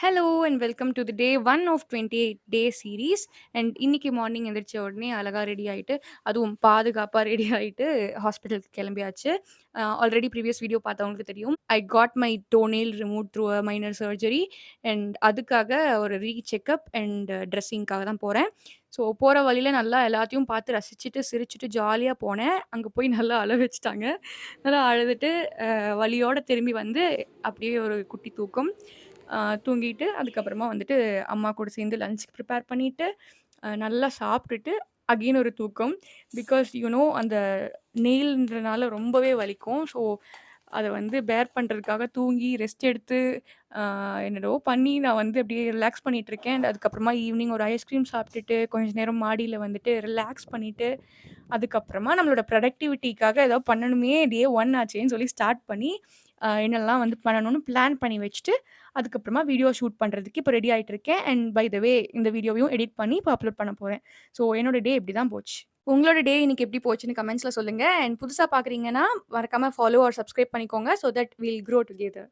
Hello and welcome to the day 1 of 28 day series. And இன்னைக்கு morning எந்திரிச்ச உடனே அழகா ரெடி ஆயிட்டு, அதுவும் பாதுகாப்பா ரெடி ஆயிட்டு ஹாஸ்பிட்டலுக்கு கிளம்பியாச்சு. ஆல்ரெடி ப்ரீவியஸ் வீடியோ பார்த்தவங்களுக்கு தெரியும். I got my toenail remove through a minor surgery. And அதுக்காக ஒரு செக்கப் அண்ட் ட்ரெஸ்ஸிங்க்காக தான் போறேன். ஸோ போற வழியில நல்லா எல்லாத்தையும் பார்த்து ரசிச்சுட்டு, சிரிச்சுட்டு ஜாலியா போனேன். அங்க போய் நல்லா அழ வச்சுட்டாங்க. நல்லா அழுதுட்டு வலியோட திரும்பி வந்து அப்படியே ஒரு குட்டி தூக்கம். தூங்கிட்டு அதுக்கப்புறமா வந்துட்டு அம்மா கூட சேர்ந்து லஞ்சுக்கு ப்ரிப்பேர் பண்ணிட்டு, நல்லா சாப்பிட்டுட்டு அகைன் ஒரு தூக்கம். பிகாஸ் அந்த நெயில்ன்றனால ரொம்பவே வலிக்கும். ஸோ அத வந்து பேர் பண்றதுக்காக தூங்கி ரெஸ்ட் எடுத்து அ என்னன்னவோ பண்ணி நான் வந்து அப்படியே ரிலாக்ஸ் பண்ணிட்டுருக்கேன். அண்ட் அதுக்கப்புறமா ஈவினிங் ஒரு ஐஸ்கிரீம் சாப்பிட்டுட்டு, கொஞ்ச நேரம் மாடியில வந்துட்டு ரிலாக்ஸ் பண்ணிட்டு, அதுக்கப்புறமா நம்மளோட ப்ரொடக்டிவிட்டிக்காக ஏதாவது பண்ணணுமே டே 1 ஆச்சேன்னு சொல்லி ஸ்டார்ட் பண்ணி, என்னெல்லாம் வந்து பண்ணணும்னு பிளான் பண்ணி வச்சுட்டு, அதுக்கப்புறமா வீடியோ ஷூட் பண்றதுக்கு இப்போ ரெடி ஆயிட்டு இருக்கேன். அண்ட் பை த வே இந்த வீடியோவையும் எடிட் பண்ணி இப்போ அப்லோட் பண்ண போறேன். ஸோ என்னோட டே இப்படி தான் போச்சு. உங்களோட டே இன்னைக்கு எப்படி போச்சுன்னு கமெண்ட்ஸ்ல சொல்லுங்க. அண்ட் புதுசா பார்க்குறீங்கன்னா, மறக்காம ஃபாலோ ஆர் சப்ஸ்கிரைப் பண்ணிக்கோங்க. So that will grow together.